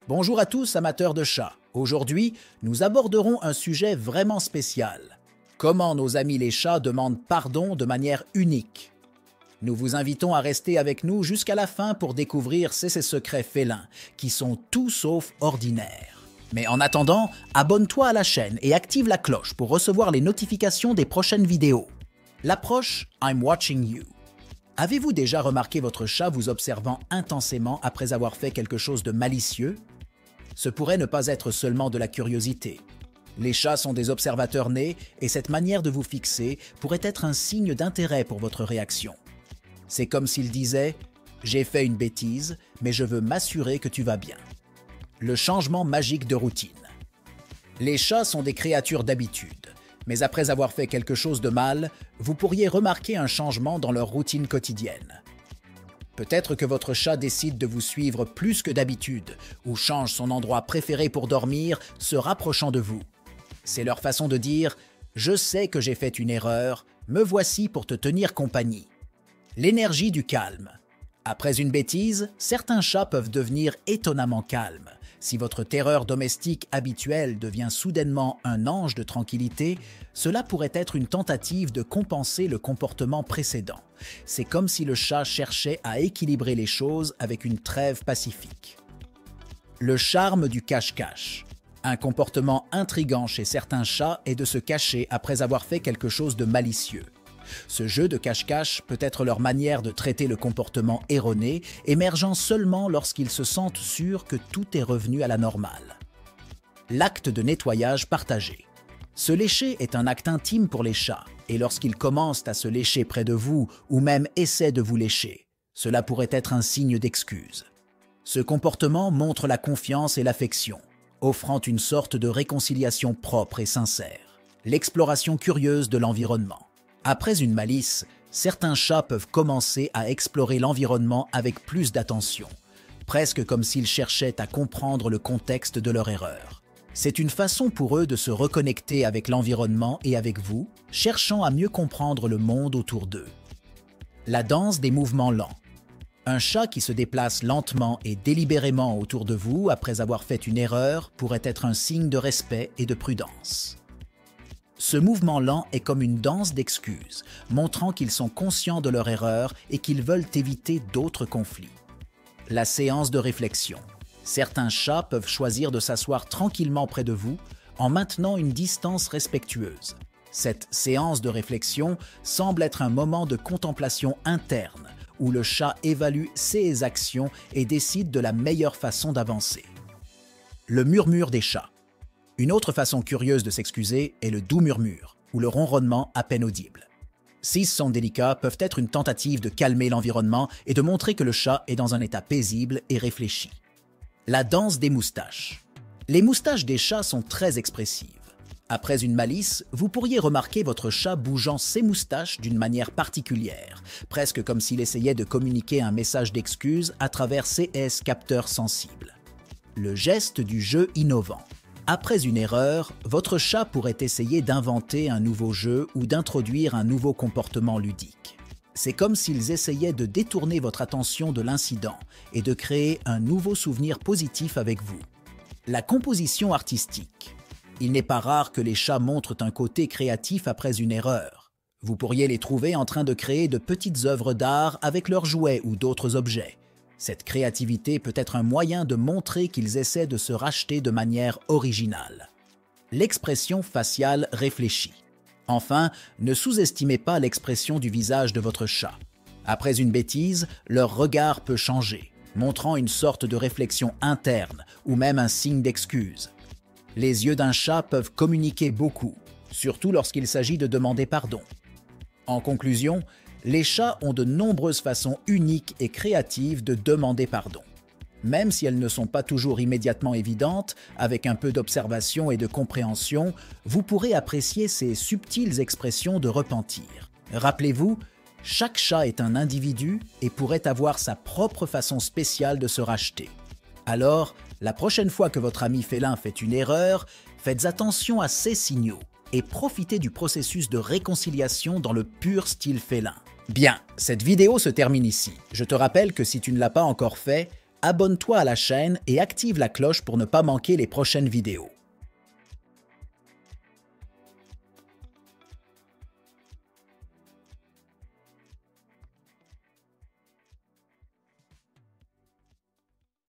Bonjour à tous amateurs de chats. Aujourd'hui, nous aborderons un sujet vraiment spécial. Comment nos amis les chats demandent pardon de manière unique. Nous vous invitons à rester avec nous jusqu'à la fin pour découvrir ces secrets félins, qui sont tout sauf ordinaires. Mais en attendant, abonne-toi à la chaîne et active la cloche pour recevoir les notifications des prochaines vidéos. L'approche « I'm watching you ». Avez-vous déjà remarqué votre chat vous observant intensément après avoir fait quelque chose de malicieux? Ce pourrait ne pas être seulement de la curiosité. Les chats sont des observateurs nés et cette manière de vous fixer pourrait être un signe d'intérêt pour votre réaction. C'est comme s'ils disaient « J'ai fait une bêtise, mais je veux m'assurer que tu vas bien ». Le changement magique de routine. Les chats sont des créatures d'habitude, mais après avoir fait quelque chose de mal, vous pourriez remarquer un changement dans leur routine quotidienne. Peut-être que votre chat décide de vous suivre plus que d'habitude ou change son endroit préféré pour dormir, se rapprochant de vous. C'est leur façon de dire « Je sais que j'ai fait une erreur, me voici pour te tenir compagnie ». L'énergie du calme. Après une bêtise, certains chats peuvent devenir étonnamment calmes. Si votre terreur domestique habituelle devient soudainement un ange de tranquillité, cela pourrait être une tentative de compenser le comportement précédent. C'est comme si le chat cherchait à équilibrer les choses avec une trêve pacifique. Le charme du cache-cache. Un comportement intrigant chez certains chats est de se cacher après avoir fait quelque chose de malicieux. Ce jeu de cache-cache peut être leur manière de traiter le comportement erroné, émergeant seulement lorsqu'ils se sentent sûrs que tout est revenu à la normale. L'acte de nettoyage partagé. Se lécher est un acte intime pour les chats, et lorsqu'ils commencent à se lécher près de vous ou même essaient de vous lécher, cela pourrait être un signe d'excuse. Ce comportement montre la confiance et l'affection, offrant une sorte de réconciliation propre et sincère. L'exploration curieuse de l'environnement. Après une malice, certains chats peuvent commencer à explorer l'environnement avec plus d'attention, presque comme s'ils cherchaient à comprendre le contexte de leur erreur. C'est une façon pour eux de se reconnecter avec l'environnement et avec vous, cherchant à mieux comprendre le monde autour d'eux. La danse des mouvements lents. Un chat qui se déplace lentement et délibérément autour de vous après avoir fait une erreur pourrait être un signe de respect et de prudence. Ce mouvement lent est comme une danse d'excuses, montrant qu'ils sont conscients de leur erreur et qu'ils veulent éviter d'autres conflits. La séance de réflexion. Certains chats peuvent choisir de s'asseoir tranquillement près de vous en maintenant une distance respectueuse. Cette séance de réflexion semble être un moment de contemplation interne où le chat évalue ses actions et décide de la meilleure façon d'avancer. Le murmure des chats. Une autre façon curieuse de s'excuser est le doux murmure, ou le ronronnement à peine audible. Ces sons délicats peuvent être une tentative de calmer l'environnement et de montrer que le chat est dans un état paisible et réfléchi. La danse des moustaches. Les moustaches des chats sont très expressives. Après une malice, vous pourriez remarquer votre chat bougeant ses moustaches d'une manière particulière, presque comme s'il essayait de communiquer un message d'excuse à travers ses capteurs sensibles. Le geste du jeu innovant. Après une erreur, votre chat pourrait essayer d'inventer un nouveau jeu ou d'introduire un nouveau comportement ludique. C'est comme s'ils essayaient de détourner votre attention de l'incident et de créer un nouveau souvenir positif avec vous. La composition artistique. Il n'est pas rare que les chats montrent un côté créatif après une erreur. Vous pourriez les trouver en train de créer de petites œuvres d'art avec leurs jouets ou d'autres objets. Cette créativité peut être un moyen de montrer qu'ils essaient de se racheter de manière originale. L'expression faciale réfléchie. Enfin, ne sous-estimez pas l'expression du visage de votre chat. Après une bêtise, leur regard peut changer, montrant une sorte de réflexion interne ou même un signe d'excuse. Les yeux d'un chat peuvent communiquer beaucoup, surtout lorsqu'il s'agit de demander pardon. En conclusion, les chats ont de nombreuses façons uniques et créatives de demander pardon. Même si elles ne sont pas toujours immédiatement évidentes, avec un peu d'observation et de compréhension, vous pourrez apprécier ces subtiles expressions de repentir. Rappelez-vous, chaque chat est un individu et pourrait avoir sa propre façon spéciale de se racheter. Alors, la prochaine fois que votre ami félin fait une erreur, faites attention à ces signaux et profitez du processus de réconciliation dans le pur style félin. Bien, cette vidéo se termine ici. Je te rappelle que si tu ne l'as pas encore fait, abonne-toi à la chaîne et active la cloche pour ne pas manquer les prochaines vidéos.